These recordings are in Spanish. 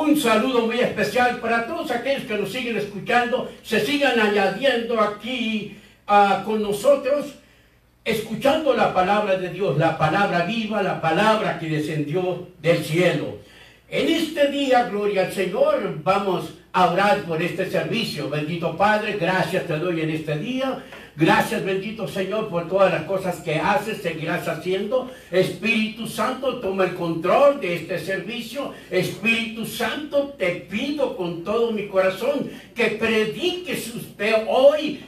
un saludo muy especial para todos aquellos que nos siguen escuchando, se sigan añadiendo aquí con nosotros, escuchando la palabra de Dios, la palabra viva, la palabra que descendió del cielo. En este día, gloria al Señor, vamos a orar por este servicio. Bendito Padre, gracias te doy en este día. Gracias, bendito Señor, por todas las cosas que haces, seguirás haciendo. Espíritu Santo, toma el control de este servicio. Espíritu Santo, te pido con todo mi corazón que prediques usted hoy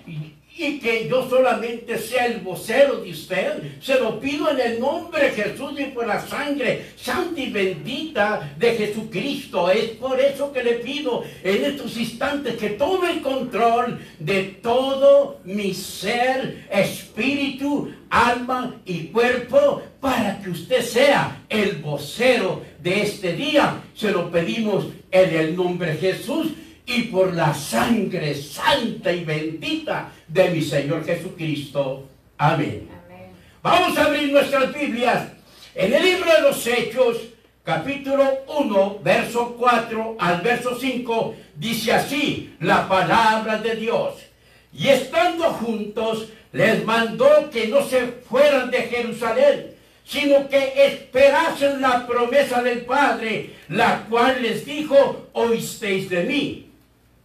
y que yo solamente sea el vocero de usted. Se lo pido en el nombre de Jesús y por la sangre santa y bendita de Jesucristo. Es por eso que le pido en estos instantes que tome el control de todo mi ser, espíritu, alma y cuerpo, para que usted sea el vocero de este día. Se lo pedimos en el nombre de Jesús y por la sangre santa y bendita de mi Señor Jesucristo. Amén. Amén. Vamos a abrir nuestras Biblias en el libro de los Hechos, capítulo 1, verso 4 al verso 5. Dice así la palabra de Dios: y estando juntos, les mandó que no se fueran de Jerusalén, sino que esperasen la promesa del Padre, la cual les dijo: oísteis de mí.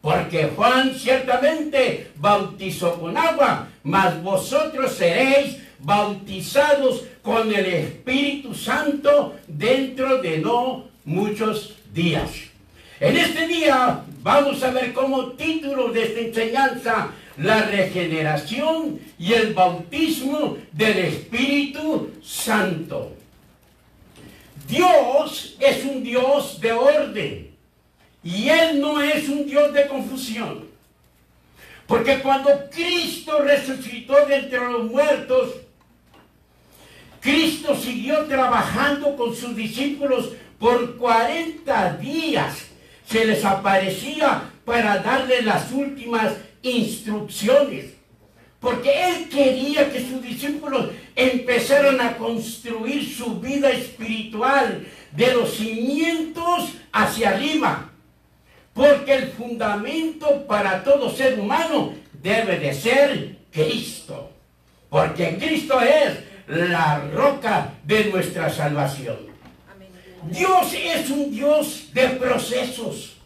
Porque Juan ciertamente bautizó con agua, mas vosotros seréis bautizados con el Espíritu Santo dentro de no muchos días. En este día vamos a ver como título de esta enseñanza: la regeneración y el bautismo del Espíritu Santo. Dios es un Dios de orden. Y Él no es un Dios de confusión. Porque cuando Cristo resucitó de entre los muertos, Cristo siguió trabajando con sus discípulos por 40 días. Se les aparecía para darles las últimas instrucciones. Porque Él quería que sus discípulos empezaran a construir su vida espiritual de los cimientos hacia arriba. Porque el fundamento para todo ser humano debe de ser Cristo. Porque Cristo es la roca de nuestra salvación. Dios es un Dios de procesos.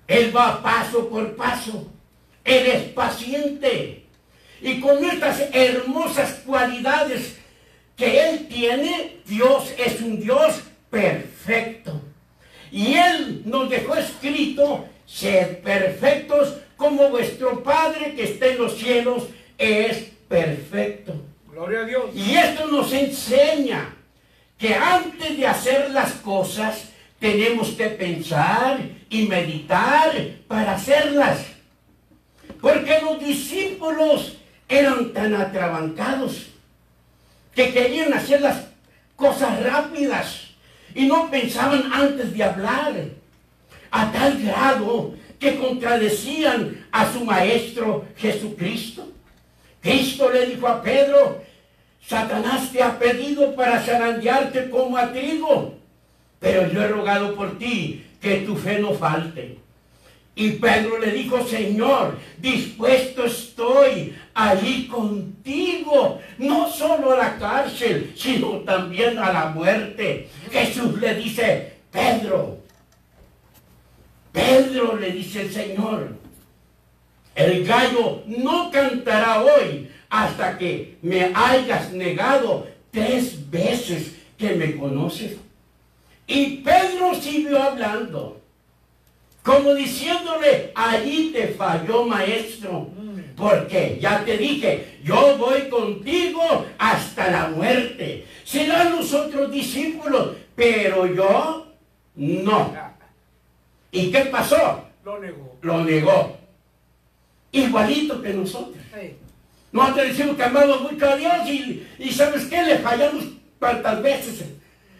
Él va paso por paso. Él es paciente. Y con estas hermosas cualidades que Él tiene, Dios es un Dios perfecto. Y Él nos dejó escrito: sed perfectos como vuestro Padre que está en los cielos es perfecto. Gloria a Dios. Y esto nos enseña que antes de hacer las cosas tenemos que pensar y meditar para hacerlas. Porque los discípulos eran tan atrabancados que querían hacer las cosas rápidas. Y no pensaban antes de hablar, a tal grado que contradecían a su maestro Jesucristo. Cristo le dijo a Pedro: Satanás te ha pedido para zarandearte como a trigo, pero yo he rogado por ti que tu fe no falte. Y Pedro le dijo: Señor, dispuesto estoy a ir contigo, no solo a la cárcel, sino también a la muerte. Jesús le dice: Pedro, le dice el Señor, el gallo no cantará hoy hasta que me hayas negado 3 veces que me conoces. Y Pedro siguió hablando, como diciéndole: allí te falló, maestro, porque ya te dije, yo voy contigo hasta la muerte. Serán los otros discípulos, pero yo no. ¿Y qué pasó? Lo negó. Lo negó. Igualito que nosotros. Nosotros decimos que amamos mucho a Dios y ¿sabes qué? Le fallamos cuantas veces.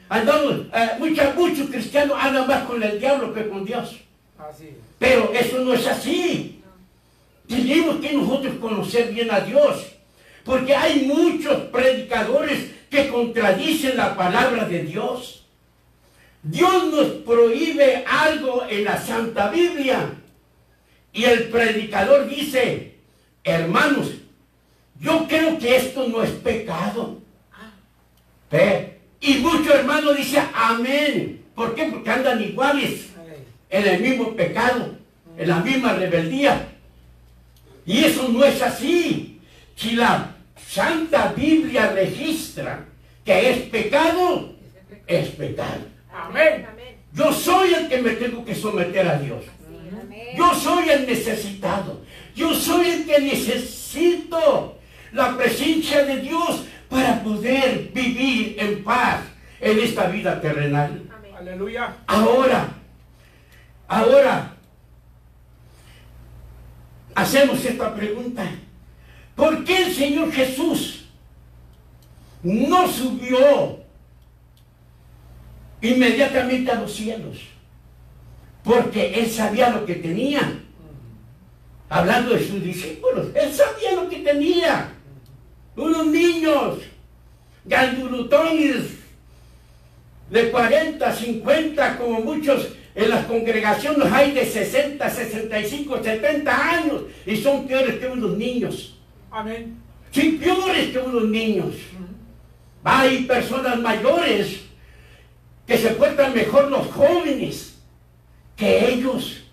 Andamos, muchos cristianos andan más con el diablo que con Dios. Así. Pero eso no es así. Tenemos que nosotros conocer bien a Dios. Porque hay muchos predicadores que contradicen la palabra de Dios. Dios nos prohíbe algo en la Santa Biblia. Y el predicador dice, hermanos, yo creo que esto no es pecado. Y muchos hermanos dicen amén. ¿Por qué? Porque andan iguales en el mismo pecado, en la misma rebeldía. Y eso no es así. Si la Santa Biblia registra que es pecado, es pecado. Amén. Yo soy el que me tengo que someter a Dios. Yo soy el necesitado. Yo soy el que necesito la presencia de Dios para poder vivir en paz en esta vida terrenal. Amén. Aleluya. Ahora, hacemos esta pregunta. ¿Por qué el Señor Jesús no subió inmediatamente a los cielos? Porque Él sabía lo que tenía. Hablando de sus discípulos, Él sabía lo que tenía. Unos niños grandulotones de 40, 50, como muchos en las congregaciones hay de 60, 65, 70 años y son peores que unos niños. Amén. Sí, peores que unos niños. Hay personas mayores que se portan mejor los jóvenes que ellos.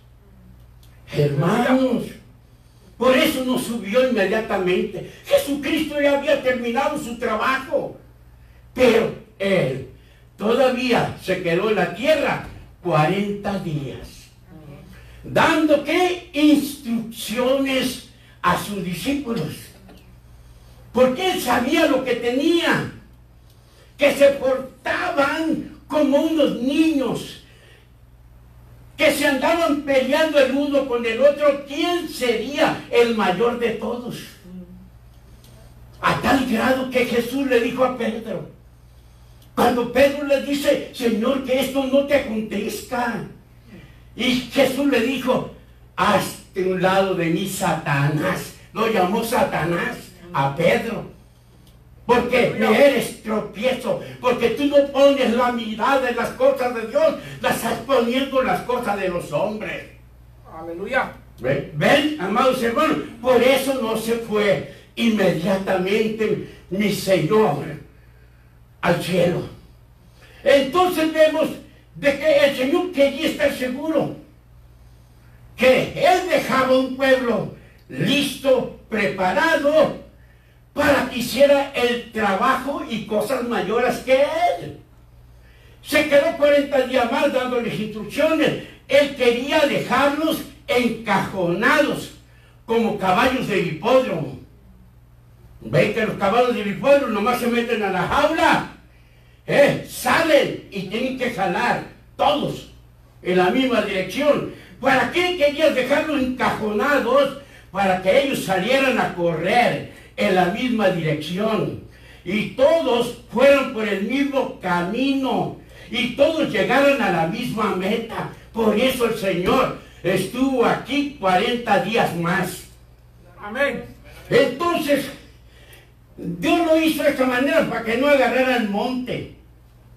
Hermanos, por eso no subió inmediatamente. Jesucristo ya había terminado su trabajo, pero Él todavía se quedó en la tierra 40 días. ¿Dando qué? Instrucciones a sus discípulos. Porque Él sabía lo que tenía. Que se portaban como unos niños. Que se andaban peleando el uno con el otro. ¿Quién sería el mayor de todos? A tal grado que Jesús le dijo a Pedro. Cuando Pedro le dice, Señor, que esto no te acontezca. Y Jesús le dijo, hazte un lado de mí, Satanás. Lo llamó Satanás a Pedro. Porque me eres tropiezo. Porque tú no pones la mirada en las cosas de Dios. Las estás poniendo en las cosas de los hombres. Aleluya. ¿Ven, amados hermanos? Por eso no se fue inmediatamente mi Señor al cielo. Entonces vemos de que el Señor quería estar seguro que Él dejaba un pueblo listo, preparado para que hiciera el trabajo y cosas mayores que Él. Se quedó 40 días más dándoles instrucciones. Él quería dejarlos encajonados como caballos del hipódromo. ¿Ven que los caballos del hipódromo nomás se meten a la jaula? Salen y tienen que jalar todos en la misma dirección. ¿Para qué querías dejarlos encajonados? Para que ellos salieran a correr en la misma dirección y todos fueran por el mismo camino y todos llegaran a la misma meta. Por eso el Señor estuvo aquí 40 días más. Amén. Entonces Dios lo hizo de esta manera para que no agarraran el monte.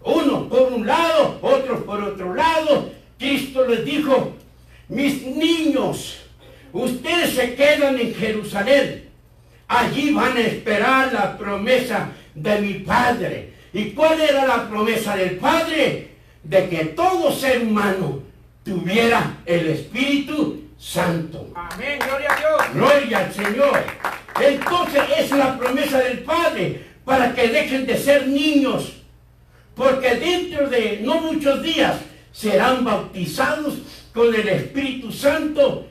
Uno por un lado, otros por otro lado. Cristo les dijo, mis niños, ustedes se quedan en Jerusalén. Allí van a esperar la promesa de mi Padre. ¿Y cuál era la promesa del Padre? De que todo ser humano tuviera el Espíritu Santo. Amén, gloria a Dios. Gloria al Señor. Entonces es la promesa del Padre para que dejen de ser niños. Porque dentro de no muchos días serán bautizados con el Espíritu Santo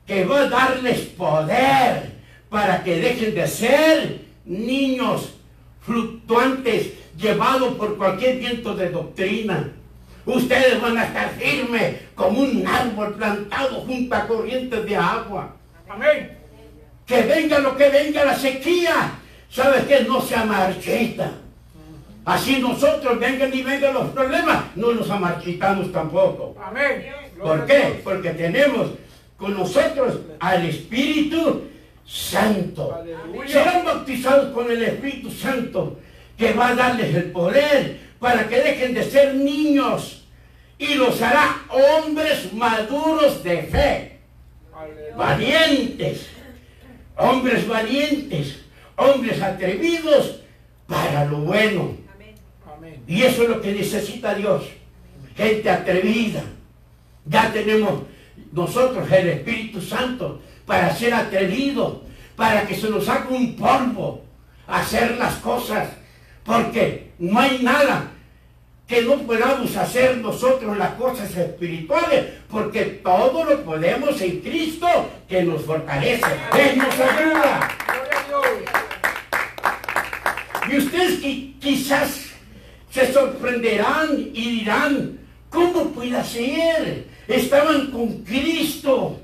que va a darles poder para que dejen de ser niños fluctuantes llevados por cualquier viento de doctrina. Ustedes van a estar firmes como un árbol plantado junto a corrientes de agua. Amén. Que venga lo que venga, la sequía, ¿sabes qué? No se amarchita. Así nosotros vengan y vengan los problemas, no nos amarchitamos tampoco. Amén. ¿Por qué? Porque tenemos con nosotros al Espíritu Santo. Aleluya. Serán bautizados con el Espíritu Santo, que va a darles el poder para que dejen de ser niños y los hará hombres maduros de fe, valientes, hombres valientes, hombres atrevidos para lo bueno. Amén. Y eso es lo que necesita Dios, gente atrevida. Ya tenemos nosotros el Espíritu Santo para ser atrevidos, para que se nos haga un polvo hacer las cosas, porque no hay nada que no podamos hacer nosotros las cosas espirituales, porque todo lo podemos en Cristo que nos fortalece, Él nos ayuda. Gloria a Dios. Y ustedes quizás se sorprenderán y dirán, ¿cómo puede ser? Estaban con Cristo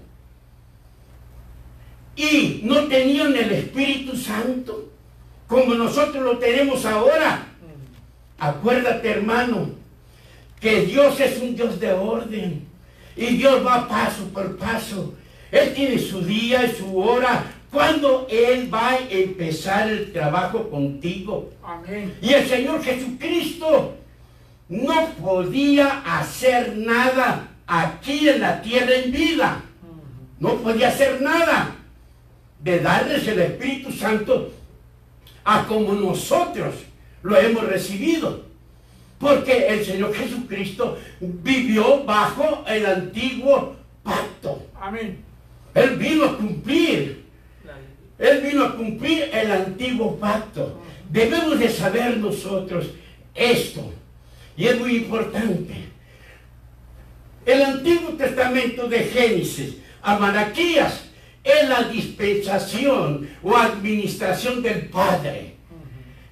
y no tenían el Espíritu Santo como nosotros lo tenemos ahora. Acuérdate, hermano, que Dios es un Dios de orden y Dios va paso por paso. Él tiene su día y su hora cuando Él va a empezar el trabajo contigo. Amén. Y el Señor Jesucristo no podía hacer nada aquí en la tierra en vida. No podía hacer nada de darles el Espíritu Santo a como nosotros lo hemos recibido. Porque el Señor Jesucristo vivió bajo el antiguo pacto. Amén. Él vino a cumplir. Él vino a cumplir el antiguo pacto. Debemos de saber nosotros esto. Y es muy importante. El Antiguo Testamento de Génesis a Malaquías es la dispensación o administración del Padre.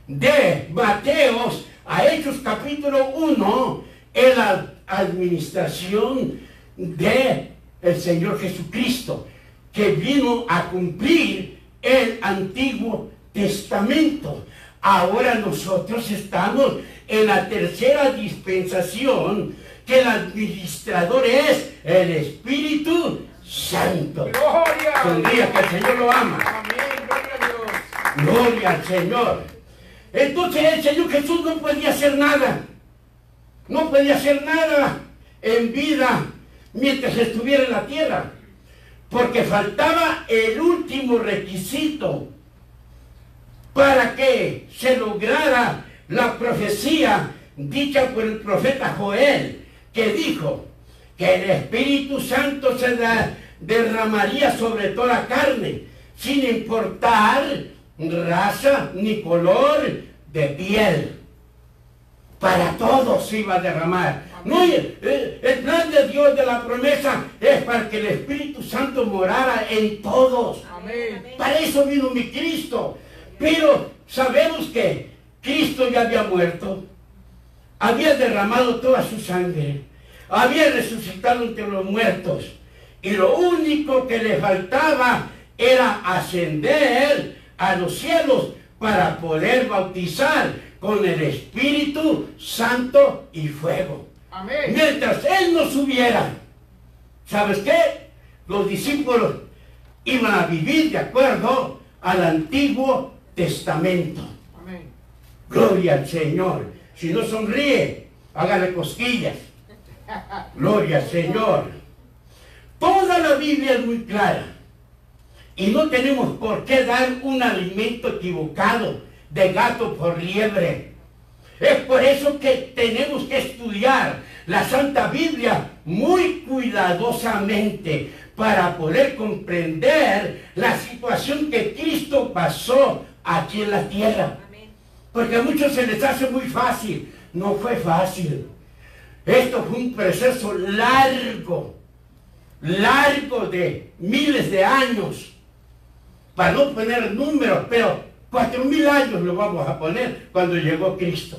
De Mateos a Hechos capítulo 1 es la administración de el Señor Jesucristo, que vino a cumplir el Antiguo Testamento. Ahora nosotros estamos en la tercera dispensación, que el administrador es el Espíritu Santo. Gloria. Sonría que el Señor lo ama. Amén. Gloria a Dios. Gloria al Señor. Entonces el Señor Jesús no podía hacer nada. No podía hacer nada en vida mientras estuviera en la tierra. Porque faltaba el último requisito para que se lograra la profecía dicha por el profeta Joel, que dijo que el Espíritu Santo se derramaría sobre toda carne, sin importar raza ni color de piel. Para todos se iba a derramar. No, el plan de Dios de la promesa es para que el Espíritu Santo morara en todos. Amén. Para eso vino mi Cristo. Pero sabemos que Cristo ya había muerto, había derramado toda su sangre, había resucitado entre los muertos, y lo único que le faltaba era ascender a los cielos para poder bautizar con el Espíritu Santo y fuego. Amén. Mientras Él no subiera, ¿sabes qué? Los discípulos iban a vivir de acuerdo al Antiguo Testamento. Amén. Gloria al Señor. Si no sonríe, hágale cosquillas. Gloria al Señor. Toda la Biblia es muy clara. Y no tenemos por qué dar un alimento equivocado de gato por liebre. Es por eso que tenemos que estudiar la Santa Biblia muy cuidadosamente para poder comprender la situación que Cristo pasó aquí en la tierra. Porque a muchos se les hace muy fácil. No fue fácil. Esto fue un proceso largo de miles de años. Para no poner números, pero 4000 años lo vamos a poner cuando llegó Cristo.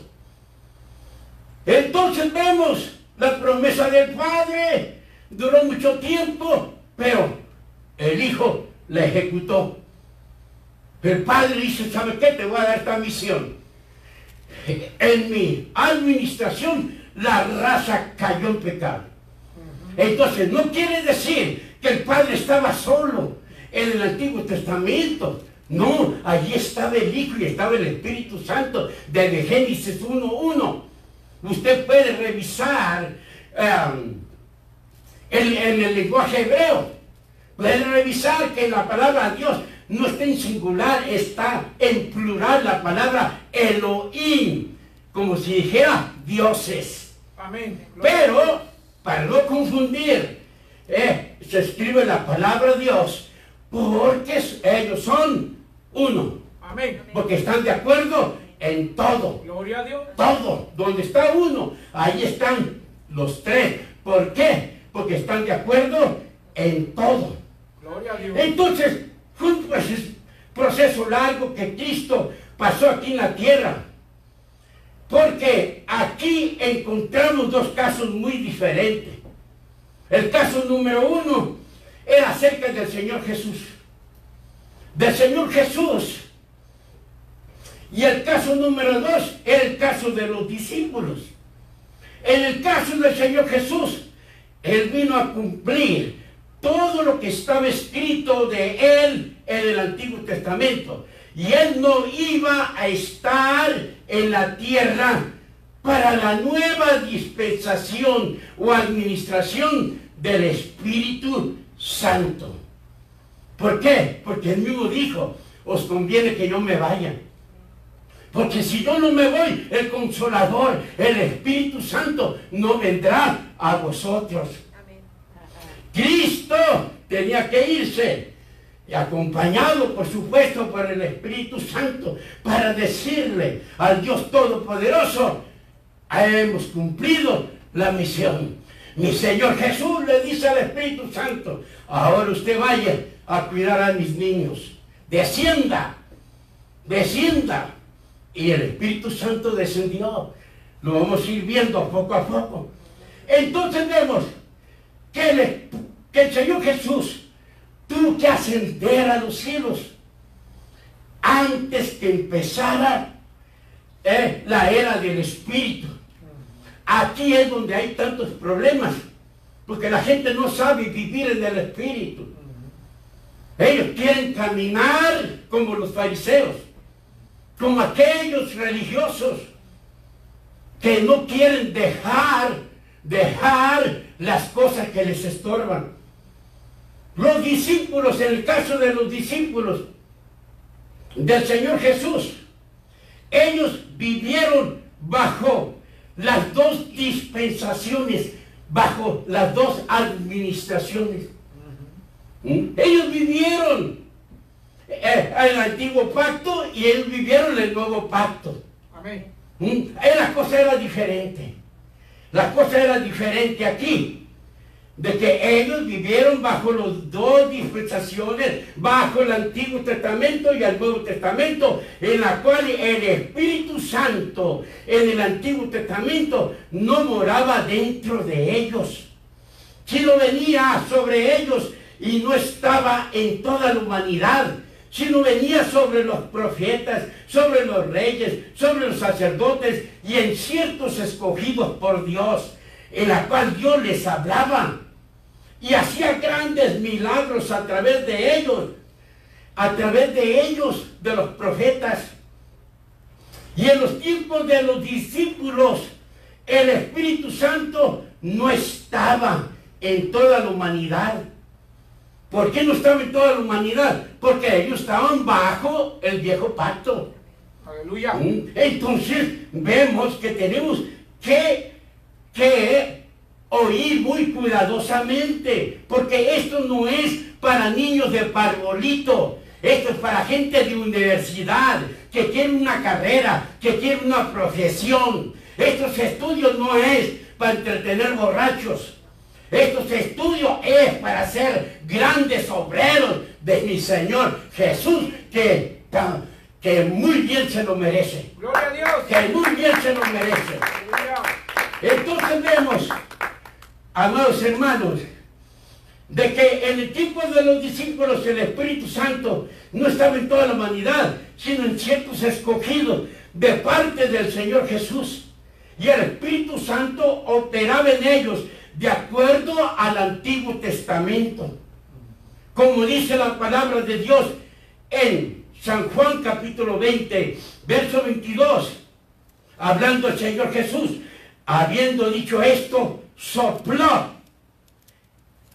Entonces vemos la promesa del Padre. Duró mucho tiempo, pero el Hijo la ejecutó. El Padre dice, ¿sabe qué? Te voy a dar esta misión. En mi administración la raza cayó en pecado. Entonces no quiere decir que el Padre estaba solo en el Antiguo Testamento. No, allí estaba el Hijo y estaba el Espíritu Santo desde Génesis 1:1. Usted puede revisar en el lenguaje hebreo, pueden revisar que la palabra Dios no está en singular, está en plural la palabra Elohim, como si dijera dioses. Amén. Pero, para no confundir, se escribe la palabra Dios, porque ellos son uno. Amén. Porque están de acuerdo en todo. Gloria a Dios. Todo. Donde está uno, ahí están los tres. ¿Por qué? Porque están de acuerdo en todo. Gloria a Dios. Entonces, fue un proceso largo que Cristo pasó aquí en la tierra. Porque aquí encontramos dos casos muy diferentes. El caso número uno era acerca del Señor Jesús. Del Señor Jesús. Y el caso número dos era el caso de los discípulos. En el caso del Señor Jesús, Él vino a cumplir todo lo que estaba escrito de Él en el Antiguo Testamento. Y Él no iba a estar en la tierra para la nueva dispensación o administración del Espíritu Santo. ¿Por qué? Porque Él mismo dijo, os conviene que yo me vaya. Porque si yo no me voy, el Consolador, el Espíritu Santo, no vendrá a vosotros. Amén. Cristo tenía que irse, y acompañado, por supuesto, por el Espíritu Santo, para decirle al Dios Todopoderoso, hemos cumplido la misión. Mi Señor Jesús le dice al Espíritu Santo, ahora usted vaya a cuidar a mis niños. Descienda, descienda. Y el Espíritu Santo descendió. Lo vamos a ir viendo poco a poco. Entonces vemos que el Señor Jesús tuvo que ascender a los cielos antes que empezara la era del Espíritu. Aquí es donde hay tantos problemas, porque la gente no sabe vivir en el Espíritu. Ellos quieren caminar como los fariseos, como aquellos religiosos que no quieren dejar las cosas que les estorban. Los discípulos, en el caso de los discípulos del Señor Jesús, ellos vivieron bajo las dos dispensaciones, bajo las dos administraciones. Ellos vivieron el antiguo pacto y ellos vivieron el nuevo pacto. Amén. La cosa era diferente. La cosa era diferente aquí, de que ellos vivieron bajo las dos dispensaciones, bajo el Antiguo Testamento y el Nuevo Testamento, en la cual el Espíritu Santo en el Antiguo Testamento no moraba dentro de ellos, sino venía sobre ellos y no estaba en toda la humanidad, sino venía sobre los profetas, sobre los reyes, sobre los sacerdotes y en ciertos escogidos por Dios, en la cual Dios les hablaba y hacía grandes milagros a través de ellos, de los profetas. Y en los tiempos de los discípulos, el Espíritu Santo no estaba en toda la humanidad. ¿Por qué no estaba en toda la humanidad? Porque ellos estaban bajo el viejo pacto. Aleluya. Entonces vemos que tenemos que oír muy cuidadosamente, porque esto no es para niños de parvulito, esto es para gente de universidad, que quiere una carrera, que quiere una profesión. Estos estudios no es para entretener borrachos. Estos estudios es para ser grandes obreros de mi Señor Jesús, que muy bien se lo merece. Gloria a Dios. Que muy bien se lo merece. Aleluya. Entonces vemos, amados hermanos, de que en el tiempo de los discípulos el Espíritu Santo no estaba en toda la humanidad, sino en ciertos escogidos de parte del Señor Jesús. Y el Espíritu Santo operaba en ellos de acuerdo al Antiguo Testamento. Como dice la palabra de Dios en San Juan capítulo 20, verso 22, hablando el Señor Jesús, habiendo dicho esto, sopló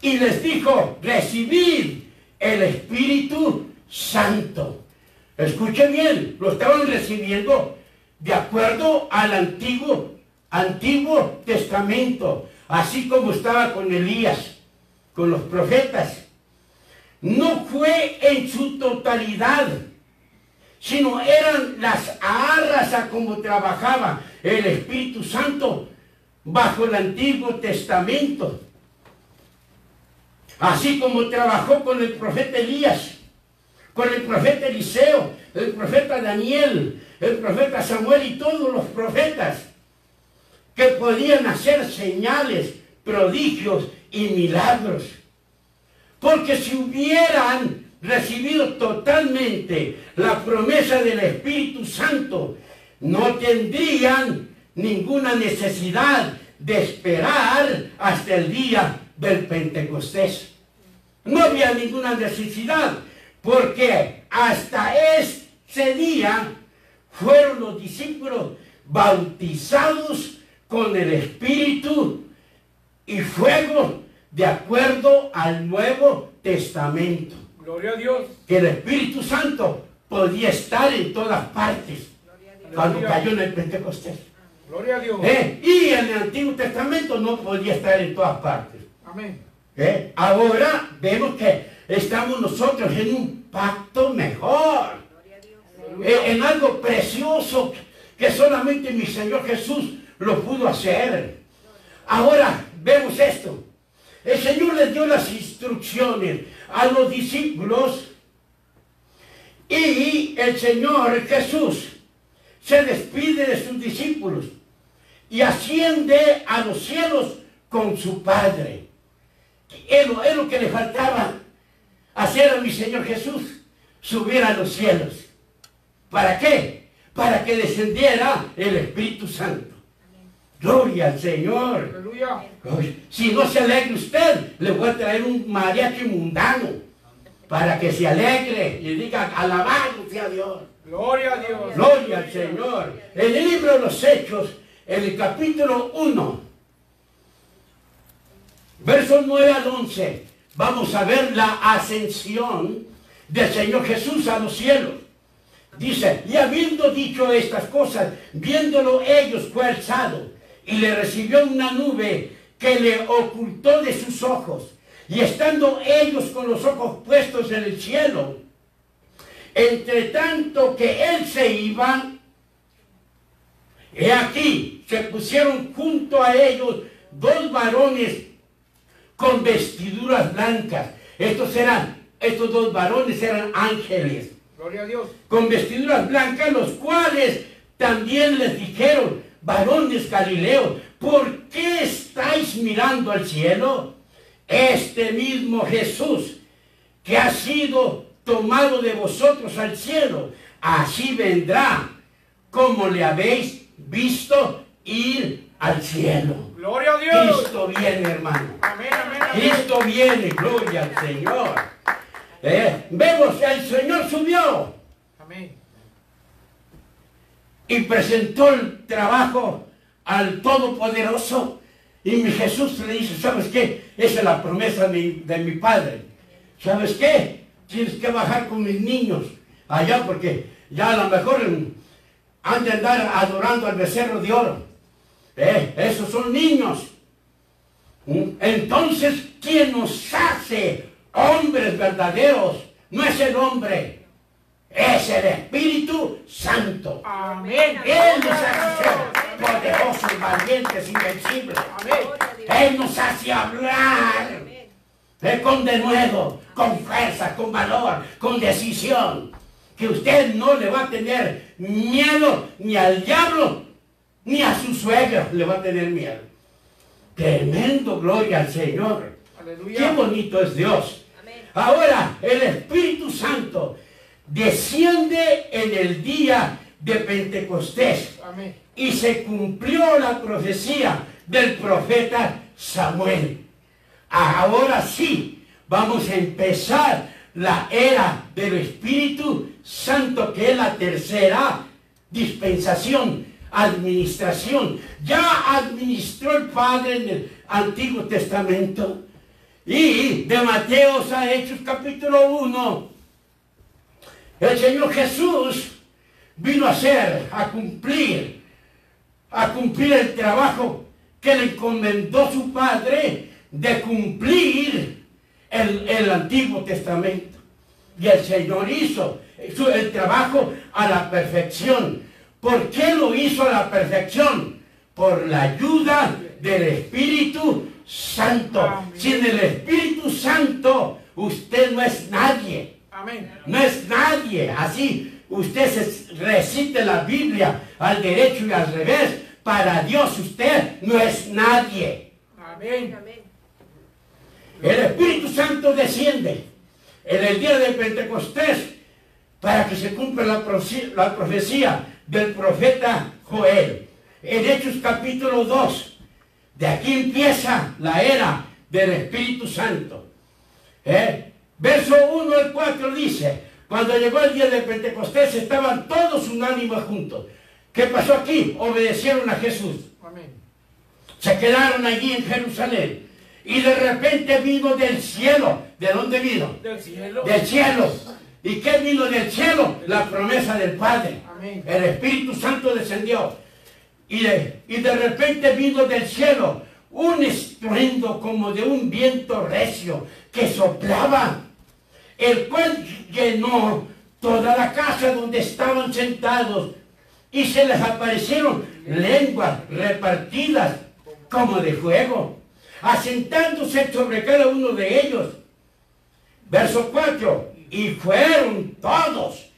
y les dijo, recibid el Espíritu Santo. Escuchen bien, lo estaban recibiendo de acuerdo al Antiguo Testamento, así como estaba con Elías, con los profetas. No fue en su totalidad, sino eran las arras a cómo trabajaba el Espíritu Santo bajo el Antiguo Testamento. Así como trabajó con el profeta Elías, con el profeta Eliseo, el profeta Daniel, el profeta Samuel y todos los profetas que podían hacer señales, prodigios y milagros. Porque si hubieran recibido totalmente la promesa del Espíritu Santo, no tendrían ninguna necesidad de esperar hasta el día del Pentecostés. No había ninguna necesidad, porque hasta ese día fueron los discípulos bautizados con el Espíritu y fuego de acuerdo al Nuevo Testamento. Gloria a Dios. Que el Espíritu Santo podía estar en todas partes cuando cayó en el Pentecostés. Gloria a Dios. Y en el Antiguo Testamento no podía estar en todas partes. Amén. Ahora vemos que estamos nosotros en un pacto mejor, en algo precioso que solamente mi Señor Jesús lo pudo hacer. Ahora vemos esto. El Señor les dio las instrucciones a los discípulos y el Señor Jesús se despide de sus discípulos y asciende a los cielos con su Padre. Es lo que le faltaba hacer a mi Señor Jesús, subir a los cielos. ¿Para qué? Para que descendiera el Espíritu Santo. Gloria al Señor. Aleluya. Si no se alegre usted, le voy a traer un mariachi mundano para que se alegre y diga alabado sea Dios. Gloria a Dios. Gloria al Señor. En el libro de los Hechos, en el capítulo 1, versos 9 al 11, vamos a ver la ascensión del Señor Jesús a los cielos. Dice, y habiendo dicho estas cosas, viéndolo ellos fue alzado, y le recibió una nube que le ocultó de sus ojos. Y estando ellos con los ojos puestos en el cielo, entre tanto que él se iba, he aquí, se pusieron junto a ellos dos varones con vestiduras blancas. Estos dos varones eran ángeles. Gloria a Dios. Con vestiduras blancas, los cuales también les dijeron, varones Galileos, ¿por qué estáis mirando al cielo? Este mismo Jesús que ha sido tomado de vosotros al cielo, así vendrá como le habéis visto ir al cielo. Gloria a Dios. Cristo viene, hermano. Amén, amén, amén. Cristo viene, gloria al Señor. Vemos que el Señor subió Amén. y presentó el trabajo al Todopoderoso. Y mi Jesús le dice, ¿sabes qué? Esa es la promesa de mi Padre. ¿Sabes qué? Tienes que bajar con mis niños allá porque ya a lo mejor han de andar adorando al becerro de oro. Esos son niños. Entonces, ¿quién nos hace hombres verdaderos? No es el hombre, es el Espíritu Santo. Amén. Él nos hace ser poderosos, valientes, invencibles. Él nos hace hablar con denuedo, con fuerza, con valor, con decisión. Que usted no le va a tener miedo ni al diablo, ni a su suegra le va a tener miedo. Tremendo, gloria al Señor. Aleluya. Qué bonito es Dios. Ahora, el Espíritu Santo desciende en el día de Pentecostés. Amén. Y se cumplió la profecía del profeta Samuel. Ahora sí, vamos a empezar la era del Espíritu Santo, que es la tercera dispensación. administración. Ya administró el Padre en el Antiguo Testamento. Y de Mateos a Hechos capítulo 1, el Señor Jesús vino a cumplir el trabajo que le encomendó su Padre de cumplir el Antiguo Testamento. Y el Señor hizo el trabajo a la perfección. ¿Por qué lo hizo a la perfección? Por la ayuda del Espíritu Santo. Amén. Sin el Espíritu Santo, usted no es nadie. Amén. No es nadie. Así usted recite la Biblia al derecho y al revés. Para Dios usted no es nadie. Amén. El Espíritu Santo desciende en el día de Pentecostés para que se cumpla la profecía del profeta Joel. En Hechos capítulo 2. De aquí empieza la era del Espíritu Santo. Verso 1 al 4 dice: cuando llegó el día de Pentecostés estaban todos unánimes juntos. ¿Qué pasó aquí? Obedecieron a Jesús. Amén. Se quedaron allí en Jerusalén. Y de repente vino del cielo. ¿De dónde vino? Del cielo. Del cielo. ¿Y qué vino del cielo? La promesa del Padre. Amén. El Espíritu Santo descendió. Y de repente vino del cielo un estruendo como de un viento recio que soplaba, el cual llenó toda la casa donde estaban sentados, y se les aparecieron lenguas repartidas como de fuego, asentándose sobre cada uno de ellos. Verso 4: y fueron todos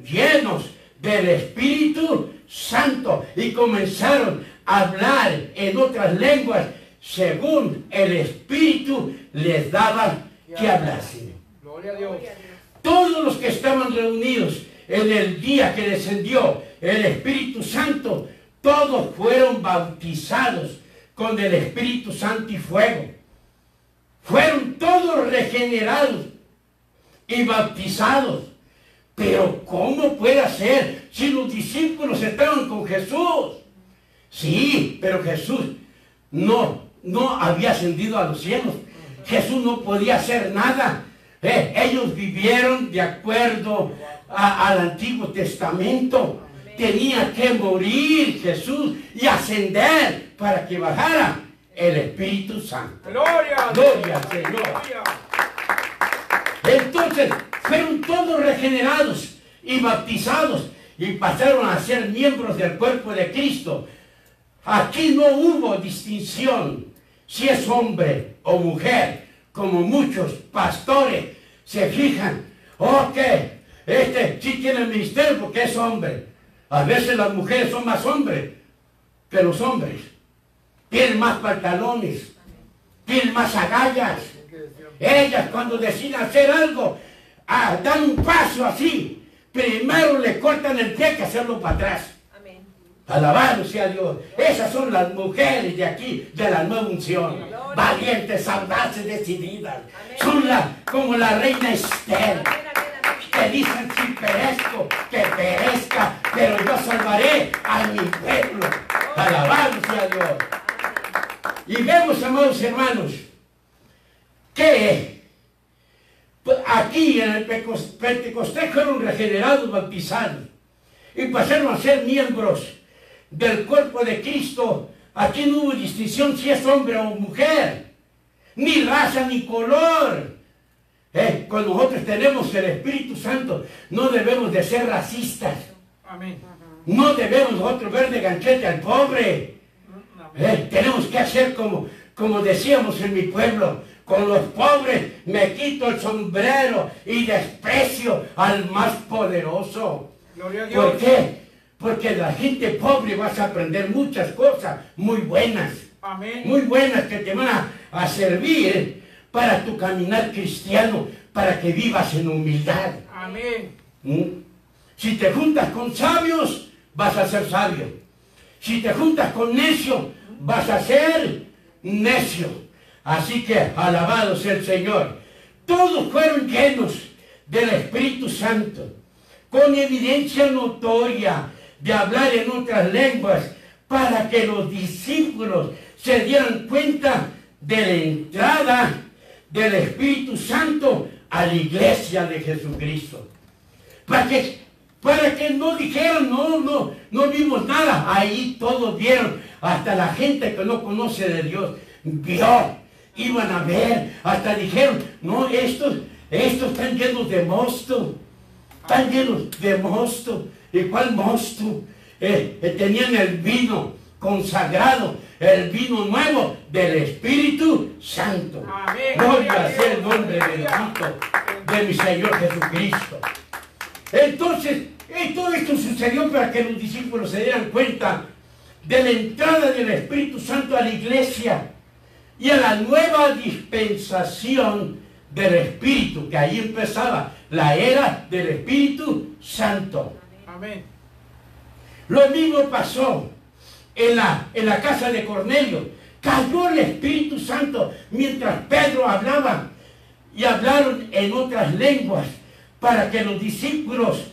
llenos del Espíritu Santo y comenzaron a hablar en otras lenguas según el Espíritu les daba que hablasen. Gloria a Dios. Todos los que estaban reunidos en el día que descendió el Espíritu Santo, todos fueron bautizados con el Espíritu Santo y fuego. Fueron todos regenerados y bautizados. Pero ¿cómo puede ser si los discípulos estaban con Jesús? Sí, pero Jesús no había ascendido a los cielos. Jesús no podía hacer nada. Ellos vivieron de acuerdo al Antiguo Testamento. Tenía que morir Jesús y ascender para que bajara el Espíritu Santo. Gloria. Gloria al Señor. Gloria. Entonces fueron todos regenerados y bautizados y pasaron a ser miembros del cuerpo de Cristo. Aquí no hubo distinción si es hombre o mujer, como muchos pastores se fijan. Ok, este sí tiene ministerio porque es hombre. A veces las mujeres son más hombres que los hombres. Tienen más pantalones, tienen más agallas. Ellas cuando deciden hacer algo, dan un paso así, primero le cortan el pie que hacerlo para atrás. Amén. Alabado sea Dios. Esas son las mujeres de aquí, de la nueva unción. Valientes, audaces, decididas. Son como la reina Esther, que dicen: si perezco, que perezca, pero yo salvaré a mi pueblo. Alabado sea Dios. Y vemos, amados hermanos, que aquí en el Pentecostés fueron regenerados, bautizados y pasaron a ser miembros del cuerpo de Cristo. Aquí no hubo distinción si es hombre o mujer, ni raza ni color. Cuando nosotros tenemos el Espíritu Santo, no debemos de ser racistas. Amén. No debemos nosotros ver de ganchete al pobre. Tenemos que hacer como decíamos en mi pueblo: con los pobres me quito el sombrero y desprecio al más poderoso. Gloria a Dios. ¿Por qué? Porque de la gente pobre vas a aprender muchas cosas muy buenas. Amén. Muy buenas que te van a servir para tu caminar cristiano, para que vivas en humildad. Amén. Si te juntas con sabios, vas a ser sabio. Si te juntas con necios, vas a ser necio. Así que alabado sea el Señor. Todos fueron llenos del Espíritu Santo, con evidencia notoria de hablar en otras lenguas para que los discípulos se dieran cuenta de la entrada del Espíritu Santo a la iglesia de Jesucristo. Para que no dijeran, no vimos nada. Ahí todos vieron, hasta la gente que no conoce de Dios vio, iban a ver, hasta dijeron, no, estos están llenos de mosto, están llenos de mosto. ¿Y cuál mosto? Tenían el vino consagrado, el vino nuevo del Espíritu Santo. Amén. Gloria sea el nombre bendito de mi Señor Jesucristo. Entonces, todo esto sucedió para que los discípulos se dieran cuenta de la entrada del Espíritu Santo a la iglesia y a la nueva dispensación del Espíritu, que ahí empezaba la era del Espíritu Santo. Amén. Lo mismo pasó en la casa de Cornelio. Cayó el Espíritu Santo mientras Pedro hablaba y hablaron en otras lenguas para que los discípulos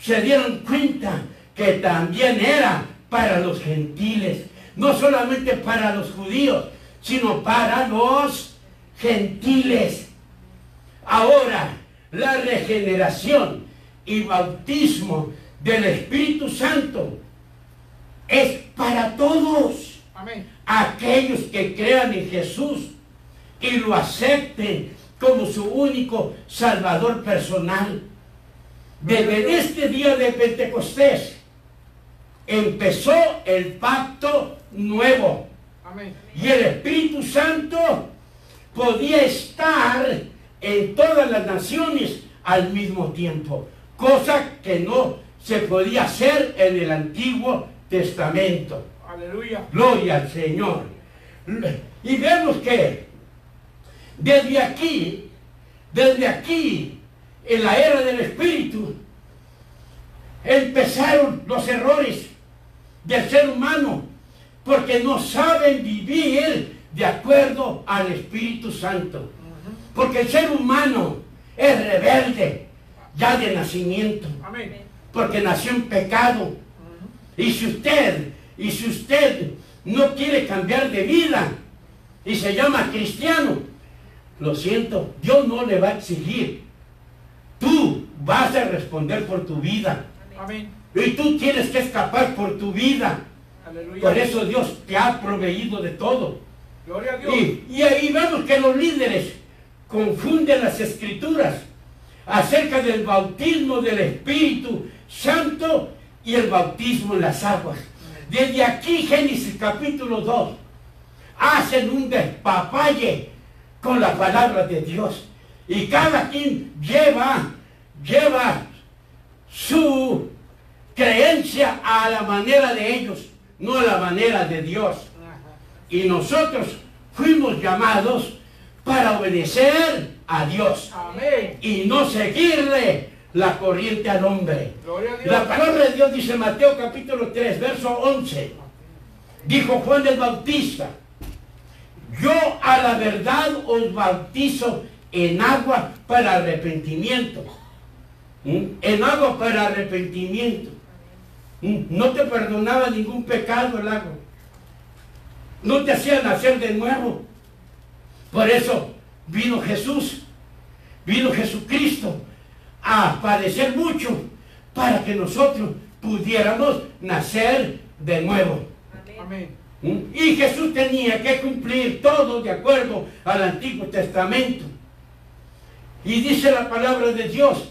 se dieran cuenta que también era para los gentiles, no solamente para los judíos, sino para los gentiles. Ahora, la regeneración y bautismo del Espíritu Santo es para todos. Amén. Aquellos que crean en Jesús y lo acepten como su único Salvador personal. Desde este día de Pentecostés empezó el pacto nuevo. Amén. Y el Espíritu Santo podía estar en todas las naciones al mismo tiempo, cosa que no se podía hacer en el Antiguo Testamento. Aleluya. Gloria al Señor. Y vemos que desde aquí, en la era del Espíritu, empezaron los errores del ser humano, porque no saben vivir de acuerdo al Espíritu Santo. Porque el ser humano es rebelde ya de nacimiento, Amén. porque nació en pecado. Y si usted no quiere cambiar de vida y se llama cristiano, lo siento, Dios no le va a exigir. Tú vas a responder por tu vida. Amén. Y tú tienes que escapar por tu vida. Aleluya. Por eso Dios te ha proveído de todo. Gloria a Dios. Y ahí vemos que los líderes confunden las escrituras acerca del bautismo del Espíritu Santo y el bautismo en las aguas. Desde aquí, Génesis capítulo 2, hacen un despapalle con la palabra de Dios. Y cada quien lleva su creencia a la manera de ellos, no a la manera de Dios. Y nosotros fuimos llamados para obedecer a Dios Amén. y no seguirle la corriente al hombre. Gloria a Dios. La palabra de Dios dice en Mateo capítulo 3, verso 11. Dijo Juan el Bautista: yo a la verdad os bautizo en agua para arrepentimiento. En agua para arrepentimiento. No te perdonaba ningún pecado el agua. No te hacía nacer de nuevo. Por eso vino Jesucristo a padecer mucho para que nosotros pudiéramos nacer de nuevo. Amén. Y Jesús tenía que cumplir todo de acuerdo al Antiguo Testamento. Y dice la palabra de Dios: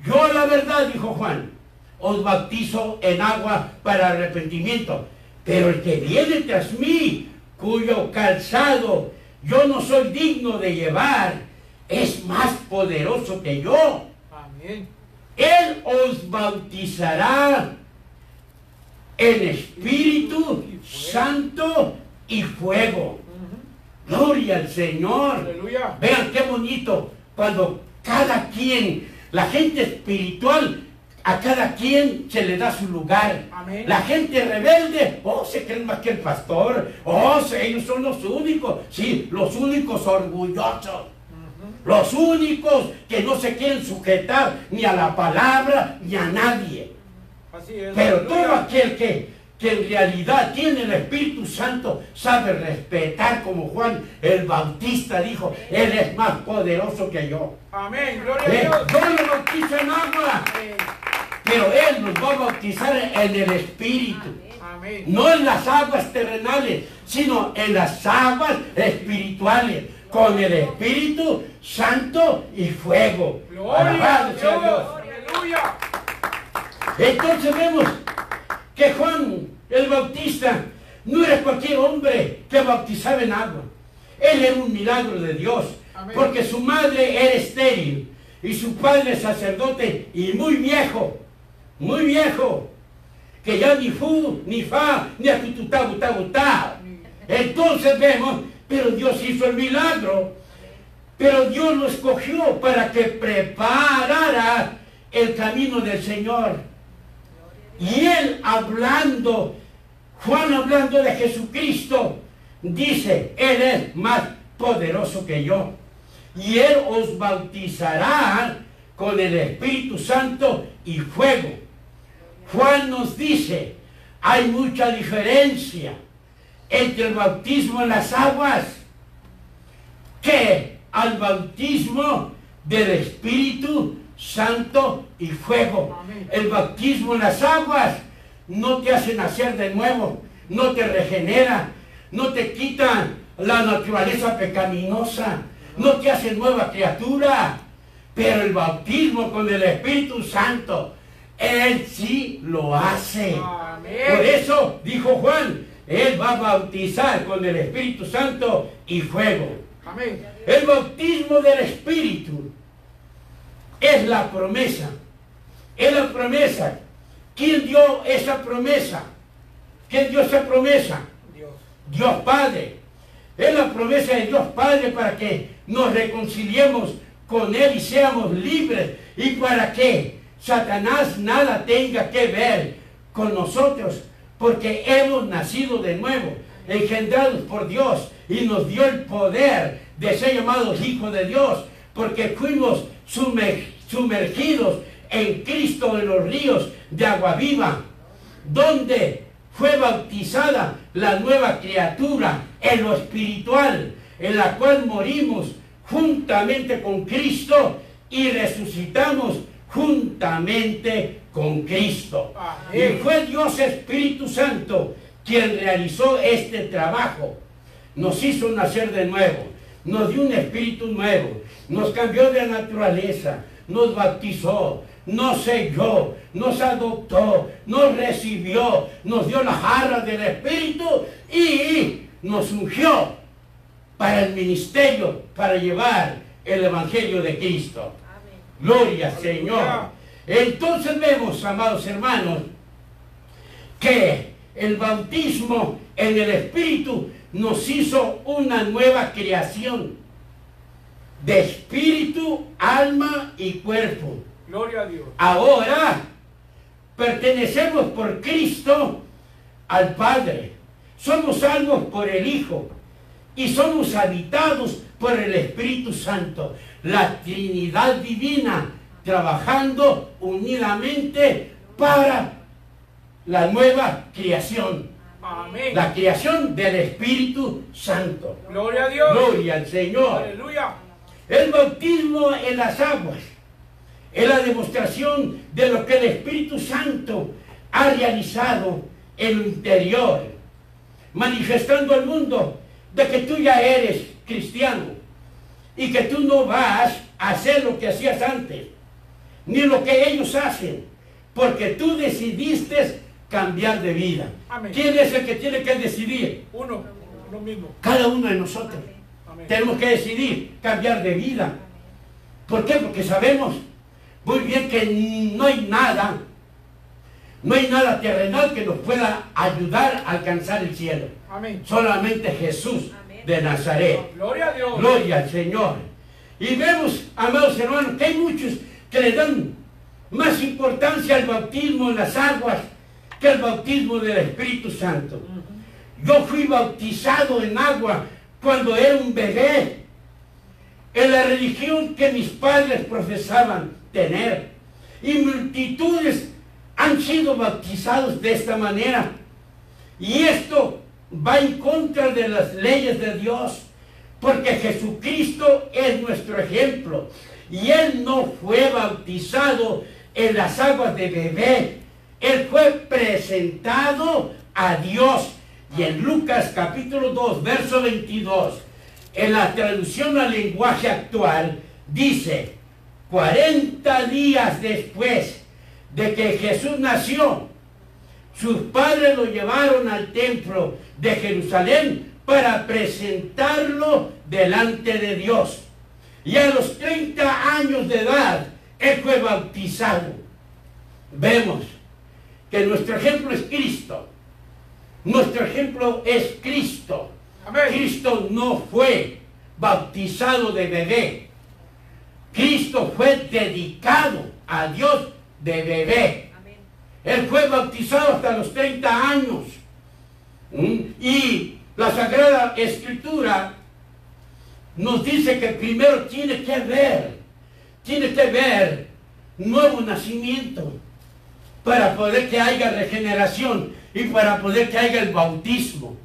yo la verdad, dijo Juan, os bautizo en agua para arrepentimiento, pero el que viene tras mí, cuyo calzado yo no soy digno de llevar, es más poderoso que yo. Amén. Él os bautizará en Espíritu Santo y fuego. Gloria al Señor. Aleluya. Vean qué bonito cuando cada quien, la gente espiritual, a cada quien se le da su lugar. Amén. La gente rebelde, se creen más que el pastor. Ellos son los únicos. Sí, los únicos orgullosos. Los únicos que no se quieren sujetar ni a la palabra ni a nadie. Así es. Pero Aleluya. todo aquel que en realidad tiene el Espíritu Santo sabe respetar, como Juan el Bautista dijo, Él es más poderoso que yo. Amén. Gloria a Dios. Yo lo bautizo en agua, pero Él nos va a bautizar en el Espíritu. Amén. No en las aguas terrenales, sino en las aguas espirituales, con el Espíritu Santo y fuego. Gloria a Alabado sea Dios. Dios. Aleluya. Entonces vemos que Juan el Bautista no era cualquier hombre que bautizaba en agua. Él era un milagro de Dios, Amén. porque su madre era estéril y su padre sacerdote y muy viejo, que ya ni fu, ni fa, ni acututá, butá, butá. Entonces vemos, pero Dios hizo el milagro, pero Dios lo escogió para que preparara el camino del Señor. Y él hablando, Juan hablando de Jesucristo, dice, Él es más poderoso que yo. Y Él os bautizará con el Espíritu Santo y fuego. Juan nos dice, hay mucha diferencia entre el bautismo en las aguas que al bautismo del Espíritu Santo y fuego. Amén. El bautismo en las aguas no te hace nacer de nuevo, no te regenera, no te quita la naturaleza pecaminosa, no te hace nueva criatura. Pero el bautismo con el Espíritu Santo, Él sí lo hace. Amén. Por eso dijo Juan, Él va a bautizar con el Espíritu Santo y fuego. Amén. El bautismo del Espíritu es la promesa. Es la promesa. ¿Quién dio esa promesa? ¿Quién dio esa promesa? Dios. Dios Padre. Es la promesa de Dios Padre para que nos reconciliemos con Él y seamos libres. Y para que Satanás nada tenga que ver con nosotros. Porque hemos nacido de nuevo, engendrados por Dios. Y nos dio el poder de ser llamados hijos de Dios. Porque fuimos sumergidos en Cristo en los ríos de agua viva, donde fue bautizada la nueva criatura en lo espiritual, en la cual morimos juntamente con Cristo y resucitamos juntamente con Cristo. Amén. Y fue Dios Espíritu Santo quien realizó este trabajo. Nos hizo nacer de nuevo, nos dio un espíritu nuevo, nos cambió de naturaleza, nos bautizó, nos selló, nos adoptó, nos recibió, nos dio las arras del Espíritu y nos ungió para el ministerio, para llevar el Evangelio de Cristo. Gloria al Señor. Entonces vemos, amados hermanos, que el bautismo en el Espíritu nos hizo una nueva creación de espíritu, alma y cuerpo. Gloria a Dios. Ahora pertenecemos por Cristo al Padre. Somos salvos por el Hijo y somos habitados por el Espíritu Santo. La Trinidad Divina trabajando unidamente para la nueva creación. Amén. La creación del Espíritu Santo. Gloria a Dios. Gloria al Señor. Aleluya. El bautismo en las aguas es la demostración de lo que el Espíritu Santo ha realizado en lo interior, manifestando al mundo de que tú ya eres cristiano y que tú no vas a hacer lo que hacías antes, ni lo que ellos hacen, porque tú decidiste cambiar de vida. Amén. ¿Quién es el que tiene que decidir? Uno mismo. Cada uno de nosotros. Amén. Tenemos que decidir cambiar de vida. ¿Por qué? Porque sabemos muy bien que no hay nada terrenal que nos pueda ayudar a alcanzar el cielo. Amén. Solamente Jesús de Nazaret. Gloria a Dios. Gloria al Señor. Y vemos, amados hermanos, que hay muchos que le dan más importancia al bautismo en las aguas que al bautismo del Espíritu Santo. Yo fui bautizado en agua cuando era un bebé, en la religión que mis padres profesaban tener. Y multitudes han han sido bautizados de esta manera. Y esto va en contra de las leyes de Dios, porque Jesucristo es nuestro ejemplo. Y Él no fue bautizado en las aguas de bebé. Él fue presentado a Dios. Y en Lucas capítulo 2, verso 22, en la traducción al lenguaje actual, dice: 40 días después de que Jesús nació, sus padres lo llevaron al templo de Jerusalén para presentarlo delante de Dios. Y a los 30 años de edad, Él fue bautizado. Vemos que nuestro ejemplo es Cristo. Nuestro ejemplo es Cristo. Amén. Cristo no fue bautizado de bebé. Cristo fue dedicado a Dios de bebé. Amén. Él fue bautizado hasta los 30 años. Y la Sagrada Escritura nos dice que primero tiene que ver nuevo nacimiento para poder que haya regeneración y para poder que haya el bautismo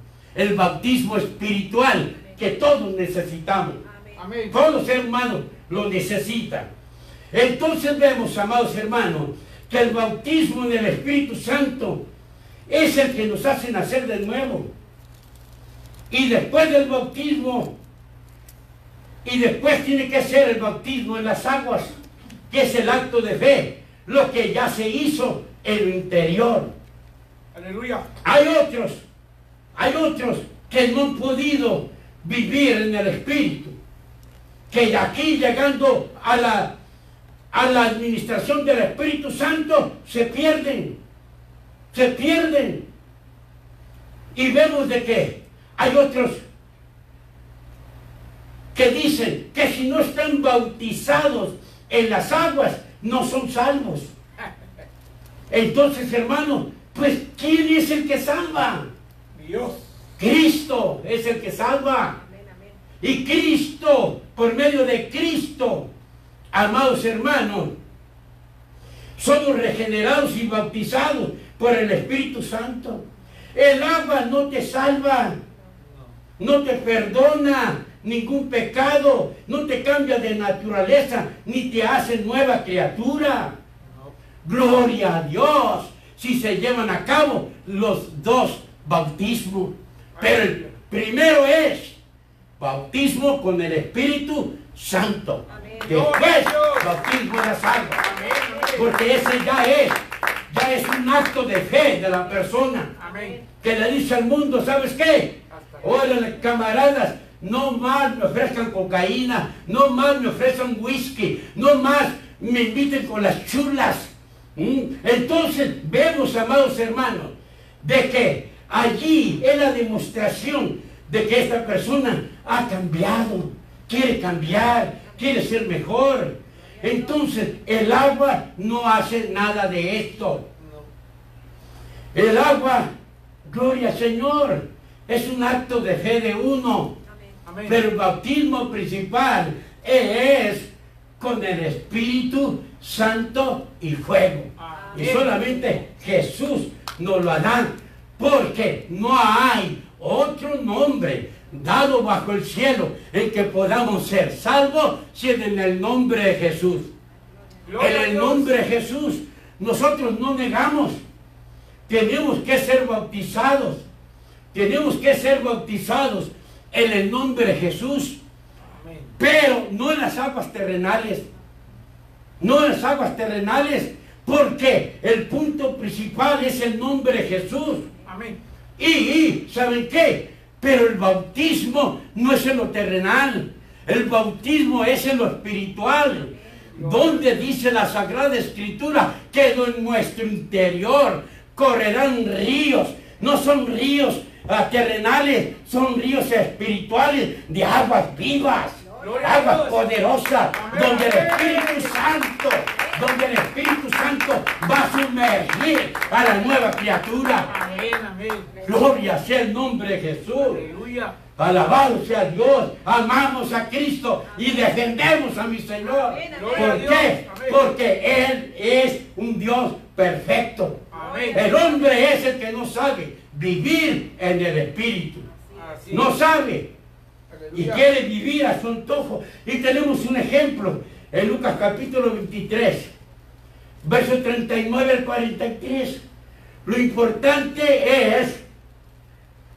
espiritual que todos necesitamos. Amén. Todo ser humano lo necesita. Entonces vemos, amados hermanos, que el bautismo en el Espíritu Santo es el que nos hace nacer de nuevo. Y después del bautismo, y después tiene que ser el bautismo en las aguas, que es el acto de fe, lo que ya se hizo en lo interior. Aleluya. Hay otros que no han podido vivir en el Espíritu, que de aquí llegando a la administración del Espíritu Santo se pierden. Y vemos de que hay otros que dicen que si no están bautizados en las aguas, no son salvos. Entonces, hermano, pues, ¿quién es el que salva? Dios. Cristo es el que salva. Amén, amén. Y Cristo, por medio de Cristo, amados hermanos, somos regenerados y bautizados por el Espíritu Santo. El agua no te salva, no te perdona ningún pecado, no te cambia de naturaleza, ni te hace nueva criatura. Gloria a Dios si se llevan a cabo los dos bautismos. Pero el primero es bautismo con el Espíritu Santo. Amén. Después, bautismo en las aguas. Amén. Amén. Porque ese ya es un acto de fe de la persona. Amén. Que le dice al mundo, ¿sabes qué? Hasta Órale, camaradas, no más me ofrezcan cocaína, no más me ofrezcan whisky, no más me inviten con las chulas. Entonces vemos, amados hermanos, de que allí es la demostración de que esta persona ha cambiado, quiere cambiar, quiere ser mejor. Entonces el agua no hace nada de esto. El agua, gloria al Señor, es un acto de fe de uno. Amén. Pero el bautismo principal es con el Espíritu Santo y fuego. Y solamente Jesús nos lo hará, porque no hay otro nombre dado bajo el cielo en que podamos ser salvos, si es en el nombre de Jesús. Gloria a En el Dios. nombre de Jesús nosotros no negamos. Tenemos que ser bautizados. Tenemos que ser bautizados en el nombre de Jesús. Amén. Pero no en las aguas terrenales. No en las aguas terrenales. Porque el punto principal es el nombre de Jesús. Amén. Y ¿saben qué? Pero el bautismo no es en lo terrenal. El bautismo es en lo espiritual. Donde dice la Sagrada Escritura que en nuestro interior correrán ríos. No son ríos terrenales, son ríos espirituales de aguas vivas, Gloria a aguas Dios. poderosas, Amén. donde el Espíritu Santo va a sumergir a la nueva criatura. Amén. Amén. Gloria sea el nombre de Jesús. Aleluya. Alabado sea Dios, amamos a Cristo y defendemos a mi Señor. Gloria a ¿Por Dios. qué? Amén. Porque Él es un Dios perfecto. Amén. El hombre es el que no sabe vivir en el Espíritu. Así No es. sabe y Aleluya. quiere vivir a su antojo. Y tenemos un ejemplo en Lucas capítulo 23, verso 39 al 43. Lo importante es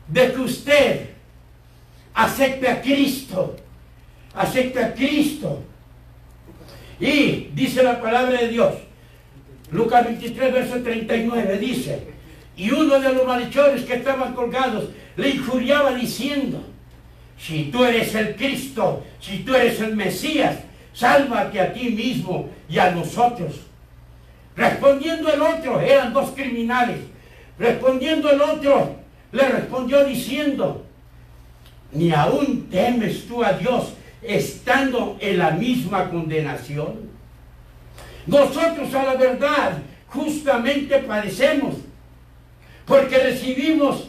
de que usted acepte a Cristo. Acepte a Cristo. Y dice la palabra de Dios, Lucas 23, verso 39, dice: y uno de los malhechores que estaban colgados le injuriaba diciendo: si tú eres el Cristo, si tú eres el Mesías, sálvate a ti mismo y a nosotros. Respondiendo el otro, eran dos criminales. Respondiendo el otro, le respondió diciendo: ¿ni aún temes tú a Dios estando en la misma condenación? Nosotros a la verdad justamente padecemos, porque recibimos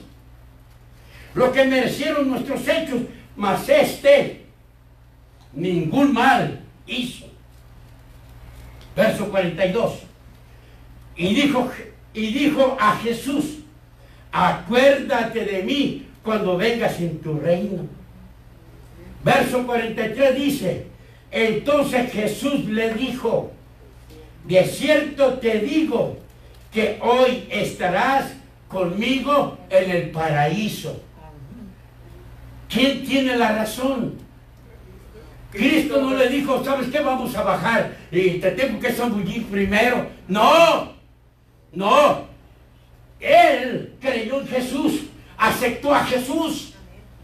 lo que merecieron nuestros hechos, mas ningún mal hizo. Verso 42. Y dijo a Jesús: acuérdate de mí cuando vengas en tu reino. Verso 43 dice: entonces Jesús le dijo: de cierto te digo que hoy estarás conmigo en el paraíso. ¿Quién tiene la razón? Cristo no le dijo: ¿sabes qué? Vamos a bajar y te tengo que zambullir primero. No, no. Él creyó en Jesús, aceptó a Jesús.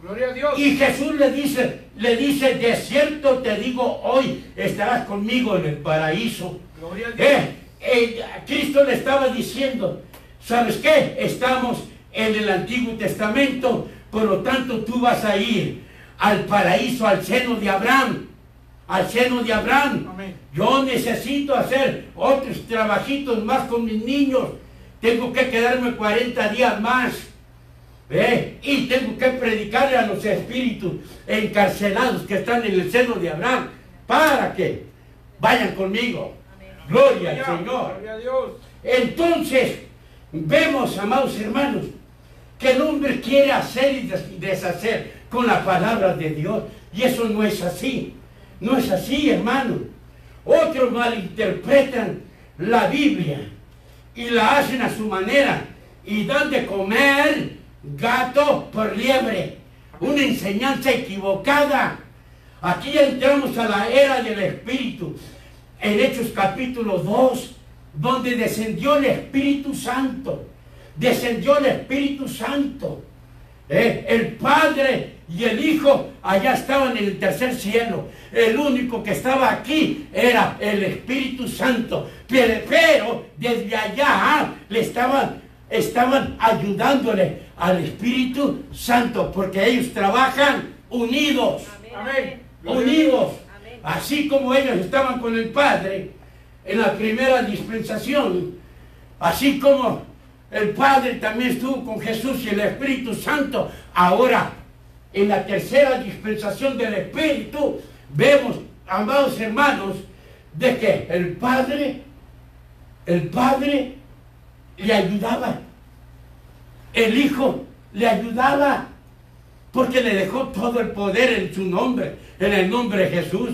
Gloria a Dios. Y Jesús le dice: de cierto te digo, hoy estarás conmigo en el paraíso. Gloria a Dios. Cristo le estaba diciendo: ¿sabes qué? Estamos en el Antiguo Testamento, por lo tanto tú vas a ir al paraíso, al seno de Abraham. Al seno de Abraham. Amén. Yo necesito hacer otros trabajitos más con mis niños. Tengo que quedarme 40 días más. Y tengo que predicarle a los espíritus encarcelados que están en el seno de Abraham para que vayan conmigo. Gloria al Señor. Gloria a Dios. Entonces vemos, amados hermanos, que el hombre quiere hacer y deshacer con la palabra de Dios, y eso no es así. No es así, hermano. Otros malinterpretan la Biblia y la hacen a su manera y dan de comer gato por liebre. Una enseñanza equivocada. Aquí ya entramos a la era del Espíritu. En Hechos capítulo 2, donde descendió el Espíritu Santo. Descendió el Espíritu Santo. El Padre y el Hijo allá estaban en el tercer cielo. El único que estaba aquí era el Espíritu Santo. Pero desde allá le estaban ayudándole al Espíritu Santo, porque ellos trabajan unidos. Amén. Unidos. Así como ellos estaban con el Padre en la primera dispensación, así como el Padre también estuvo con Jesús y el Espíritu Santo, ahora en la tercera dispensación del Espíritu vemos, amados hermanos, de que el Padre le ayudaba, el Hijo le ayudaba, porque le dejó todo el poder en su nombre, en el nombre de Jesús.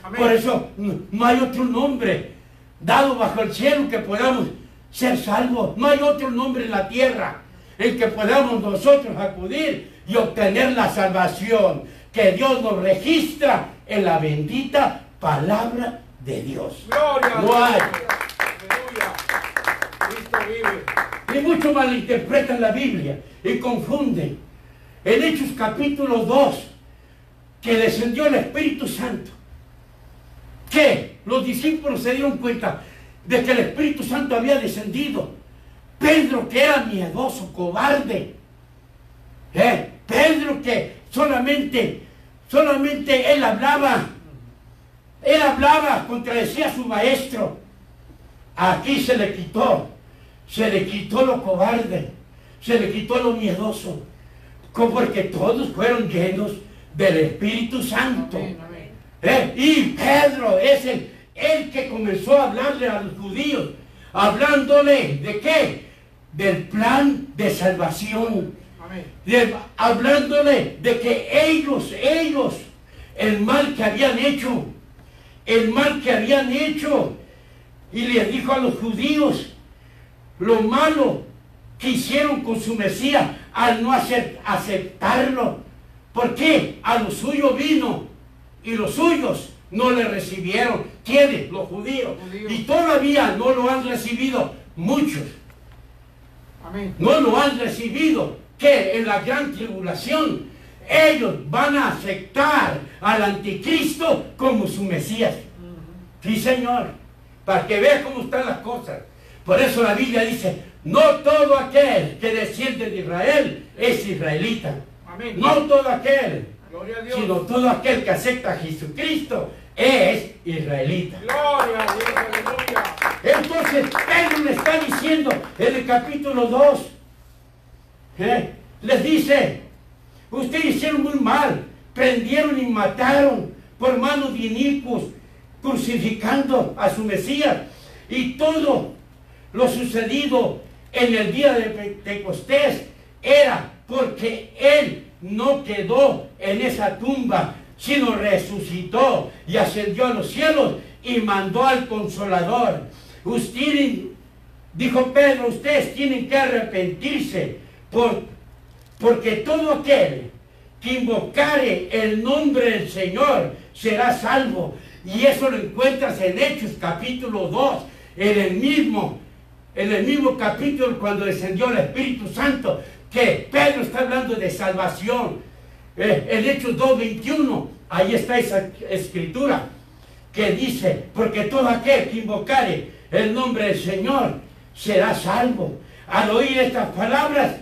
Amén. Por eso no hay otro nombre dado bajo el cielo que podamos ser salvos. No hay otro nombre en la tierra en que podamos nosotros acudir y obtener la salvación que Dios nos registra en la bendita palabra de Dios. Gloria a No hay. Dios. Aleluya. Cristo vive. Y muchos malinterpretan la Biblia y confunden. En Hechos capítulo 2, que descendió el Espíritu Santo, que los discípulos se dieron cuenta de que el Espíritu Santo había descendido. Pedro, que era miedoso, cobarde. Pedro, que solamente él hablaba, contradecía a su maestro. Aquí se le quitó lo cobarde, se le quitó lo miedoso. porque todos fueron llenos del Espíritu Santo. Amén, amén. Y Pedro es el que comenzó a hablarle a los judíos, hablándole ¿de qué? Del plan de salvación. Amén. Hablándole de que ellos, el mal que habían hecho, y les dijo a los judíos lo malo que hicieron con su Mesías al no aceptarlo. ¿Por qué? A lo suyo vino y los suyos no le recibieron. ¿Quiénes? Los judíos. Y todavía no lo han recibido muchos. Amén. No lo han recibido. Que en la gran tribulación ellos van a aceptar al anticristo como su Mesías. Sí, Señor. Para que vea cómo están las cosas. Por eso la Biblia dice, no todo aquel que desciende de Israel es israelita. Amén. No todo aquel, Gloria a Dios. sino todo aquel que acepta a Jesucristo es israelita. Gloria a Dios, aleluya. Entonces Pedro le está diciendo en el capítulo 2, les dice, ustedes hicieron muy mal, prendieron y mataron por manos de inicuos, crucificando a su Mesías, y todo lo sucedido en el día de Pentecostés era porque él no quedó en esa tumba, sino resucitó y ascendió a los cielos y mandó al Consolador. Ustedes, dijo Pedro, ustedes tienen que arrepentirse porque todo aquel que invocare el nombre del Señor será salvo. Y eso lo encuentras en Hechos capítulo 2, en el mismo capítulo cuando descendió el Espíritu Santo, que Pedro está hablando de salvación. En Hechos 2:21, ahí está esa escritura que dice, porque todo aquel que invocare el nombre del Señor será salvo. Al oír estas palabras,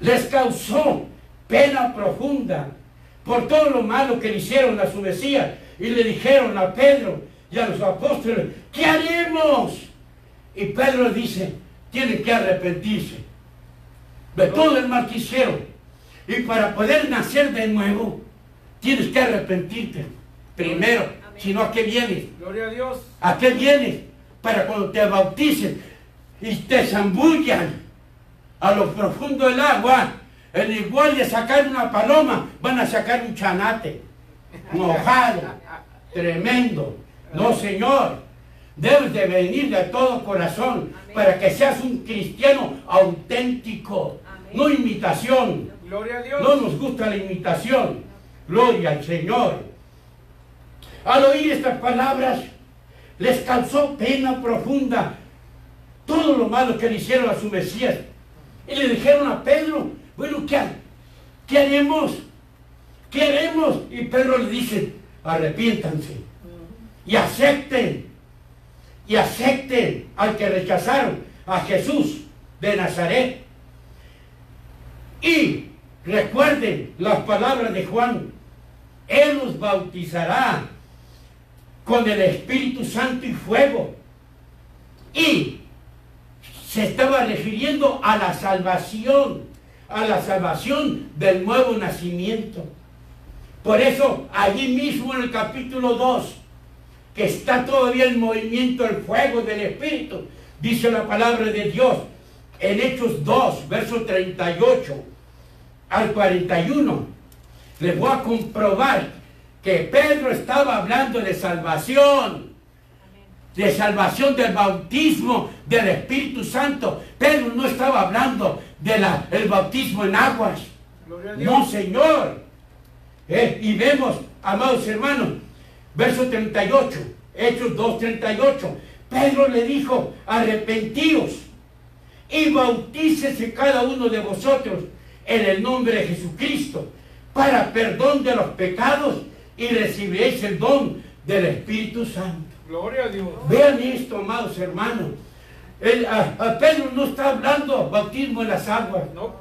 les causó pena profunda por todo lo malo que le hicieron a su Mesías, y le dijeron a Pedro y a los apóstoles, ¿qué haremos? Y Pedro dice, tienen que arrepentirse de todo el mal que hicieron, y para poder nacer de nuevo tienes que arrepentirte primero. Amén. Si no, ¿a qué vienes? Gloria a Dios. ¿A qué vienes? Para cuando te bauticen y te zambullan a lo profundo del agua, en igual de sacar una paloma, van a sacar un chanate mojado, tremendo. No, Señor, debes de venir de todo corazón. Amén. Para que seas un cristiano auténtico. Amén. No imitación. Gloria a Dios. No nos gusta la imitación. Gloria al Señor. Al oír estas palabras, les causó pena profunda todo lo malo que le hicieron a su Mesías. Y le dijeron a Pedro, bueno, ¿qué haremos? ¿Qué haremos? Y Pedro le dice, arrepiéntanse y acepten al que rechazaron, a Jesús de Nazaret. Y recuerden las palabras de Juan, Él los bautizará con el Espíritu Santo y fuego. Y se estaba refiriendo a la salvación del nuevo nacimiento. Por eso, allí mismo en el capítulo 2, que está todavía en movimiento el fuego del Espíritu, dice la palabra de Dios, en Hechos 2, verso 38 al 41, les voy a comprobar que Pedro estaba hablando de salvación. De salvación del bautismo del Espíritu Santo. Pedro no estaba hablando del bautismo en aguas. Gloria a Dios. No, Señor. Y vemos, amados hermanos, verso 38, Hechos 2:38. Pedro le dijo, arrepentíos y bautícese cada uno de vosotros en el nombre de Jesucristo para perdón de los pecados y recibiréis el don del Espíritu Santo. Gloria a Dios. Vean esto, amados hermanos. A Pedro no está hablando bautismo en las aguas. No.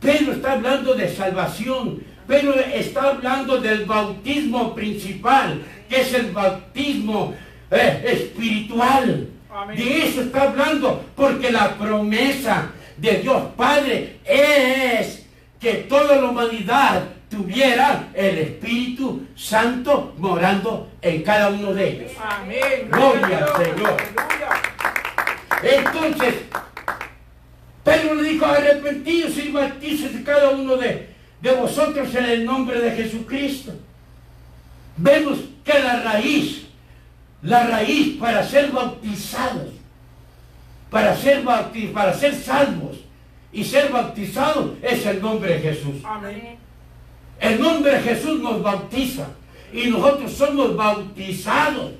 Pedro está hablando de salvación. Pedro está hablando del bautismo principal, que es el bautismo espiritual. Amén. De eso está hablando, porque la promesa de Dios Padre es que toda la humanidad tuviera el Espíritu Santo morando en cada uno de ellos. Amén. Gloria al Señor. Aleluya. Entonces, Pedro le dijo, arrepentíos y bautícese cada uno de vosotros en el nombre de Jesucristo. Vemos que la raíz para ser bautizados, para ser salvos y ser bautizados es el nombre de Jesús. Amén. El nombre de Jesús nos bautiza y nosotros somos bautizados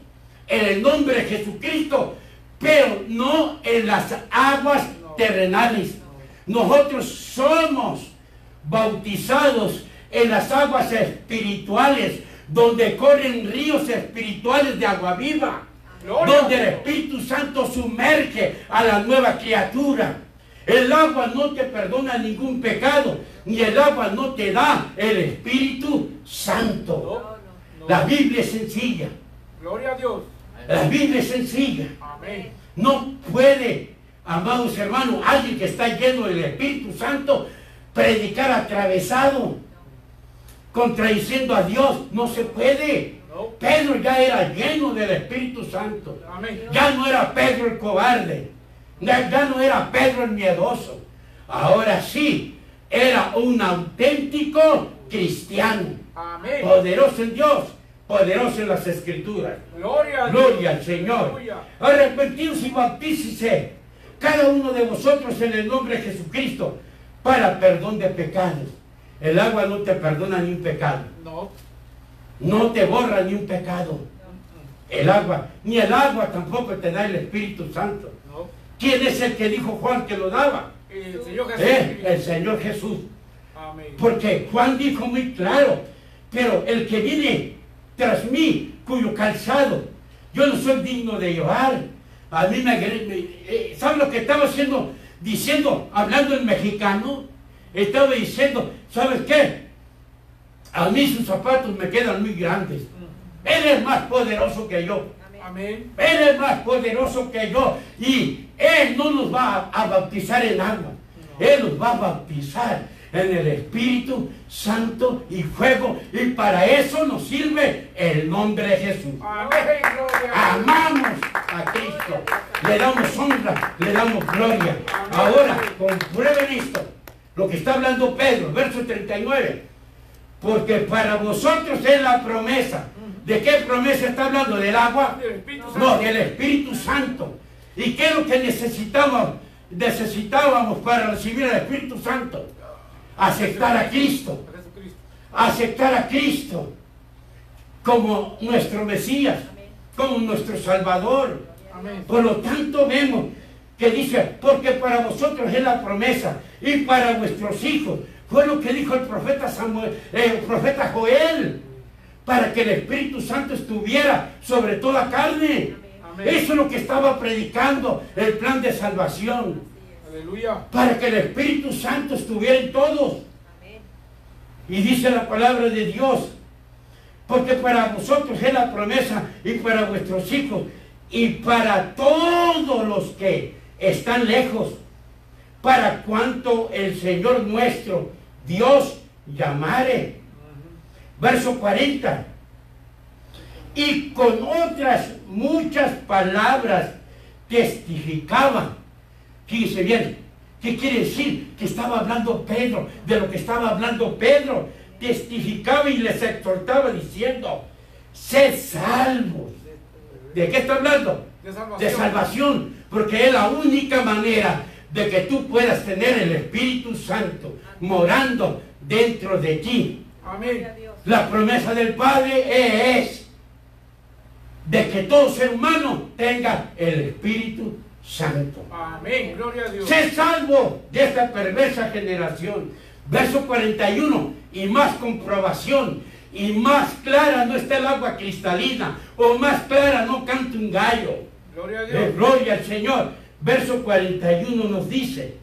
en el nombre de Jesucristo, pero no en las aguas terrenales. Nosotros somos bautizados en las aguas espirituales, donde corren ríos espirituales de agua viva, donde el Espíritu Santo sumerge a la nueva criatura. El agua no te perdona ningún pecado, ni el agua no te da el Espíritu Santo. La Biblia es sencilla. Gloria a Dios. La Biblia es sencilla. Amén. No puede, amados hermanos, alguien que está lleno del Espíritu Santo predicar atravesado, contradiciendo a Dios. No se puede. No. Pedro ya era lleno del Espíritu Santo. Amén. Ya no era Pedro el cobarde. Ya no era Pedro el miedoso. Ahora sí, era un auténtico cristiano. Amén. Poderoso en Dios, poderoso en las Escrituras. Gloria a Dios. Gloria al Señor. Aleluya. Arrepentíos y bautícese cada uno de vosotros en el nombre de Jesucristo para perdón de pecados. El agua no te perdona ni un pecado. No. No te borra ni un pecado. El agua, ni el agua tampoco te da el Espíritu Santo. No. ¿Quién es el que dijo Juan que lo daba? El Señor Jesús. El Señor Jesús. Amén. Porque Juan dijo muy claro, pero el que viene tras mí, cuyo calzado yo no soy digno de llevar, a mí ¿sabe lo que estaba diciendo, hablando en mexicano? Estaba diciendo, ¿sabes qué? A mí sus zapatos me quedan muy grandes. Él es más poderoso que yo. Amén. Él es más poderoso que yo. Y Él no nos va a bautizar en agua. Él nos va a bautizar en el Espíritu Santo y fuego. Y para eso nos sirve el nombre de Jesús. Amén. Gloria a Dios. Amamos a Cristo. Le damos honra, le damos gloria. Ahora, comprueben esto. Lo que está hablando Pedro, verso 39. Porque para vosotros es la promesa. ¿De qué promesa está hablando? ¿Del agua? Del Espíritu Santo. No, del Espíritu Santo. ¿Y qué es lo que necesitábamos para recibir el Espíritu Santo? Aceptar a Cristo. Jesucristo. Aceptar a Cristo como nuestro Mesías, como nuestro Salvador. Amén. Por lo tanto vemos que dice, porque para vosotros es la promesa y para vuestros hijos. Fue lo que dijo el profeta Joel, para que el Espíritu Santo estuviera sobre toda carne. Amén. Eso es lo que estaba predicando el plan de salvación, Aleluya. para que el Espíritu Santo estuviera en todos. Y dice la palabra de Dios, porque para vosotros es la promesa y para vuestros hijos y para todos los que están lejos, para cuanto el Señor nuestro Dios llamare. Verso 40. Y con otras muchas palabras testificaba. Fíjese bien, ¿qué quiere decir? Que estaba hablando Pedro, de lo que estaba hablando Pedro. Testificaba y les exhortaba diciendo, sed salvos. ¿De qué está hablando? De salvación. De salvación, porque es la única manera de que tú puedas tener el Espíritu Santo morando dentro de ti. Amén. La promesa del Padre es de que todo ser humano tenga el Espíritu Santo. Amén. Gloria a Dios. Sé salvo de esta perversa generación. Verso 41. Y más comprobación. Y más clara no está el agua cristalina. O más clara no canta un gallo. Gloria a Dios. Gloria al Señor. Verso 41 nos dice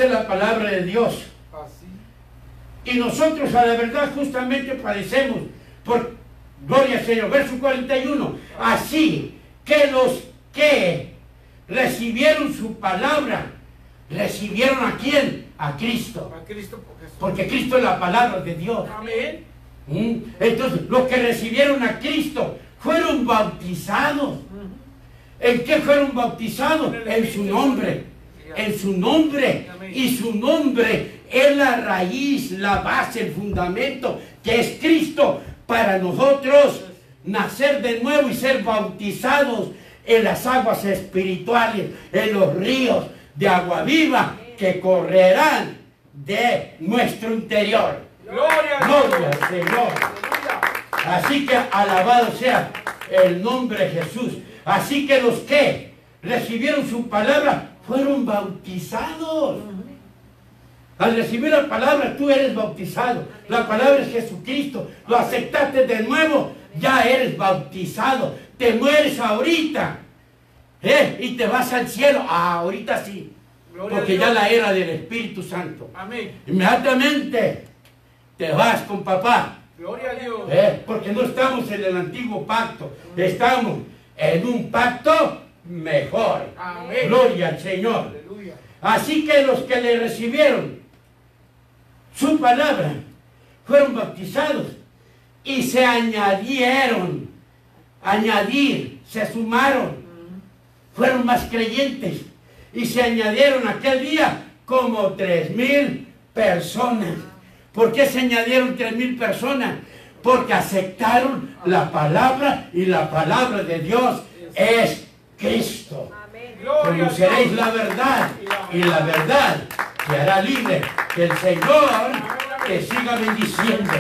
la palabra de Dios. Así. Y nosotros a la verdad justamente padecemos por, gloria al Señor, verso 41, así que los que recibieron su palabra ¿Recibieron a quién? A Cristo. A Cristo por Jesús. Porque Cristo es la palabra de Dios. Amén. Entonces, los que recibieron a Cristo fueron bautizados. ¿En qué fueron bautizados? En su nombre. En su nombre. Y su nombre es la raíz, la base, el fundamento, que es Cristo, para nosotros nacer de nuevo y ser bautizados en las aguas espirituales, en los ríos de agua viva que correrán de nuestro interior. Gloria a Gloria Dios. al Señor. Así que alabado sea el nombre de Jesús. Así que los que recibieron su palabra fueron bautizados. Al recibir la palabra tú eres bautizado. La palabra es Jesucristo. Lo aceptaste de nuevo, ya eres bautizado. Te mueres ahorita y te vas al cielo. Ahorita sí. Gloria Porque a Dios. ya la era del Espíritu Santo. Amén. Inmediatamente te vas con papá. Gloria a Dios. Porque no estamos en el antiguo pacto, estamos en un pacto mejor. Amén. Gloria al Señor. Aleluya. Así que los que le recibieron su palabra fueron bautizados y se añadieron, se sumaron, fueron más creyentes y se añadieron aquel día como 3,000 personas. ¿Por qué se añadieron 3,000 personas? Porque aceptaron la palabra y la palabra de Dios es Cristo. Gloria a Conoceréis Dios. la verdad y la verdad te hará libre. Que el Señor te siga bendiciendo.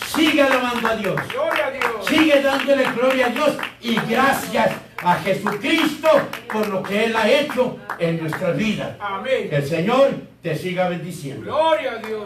Siga alabando a Dios. Gloria a Dios. Sigue dándole gloria a Dios y gracias a Jesucristo por lo que Él ha hecho en nuestras vidas. Amén. Que el Señor te siga bendiciendo. Gloria a Dios.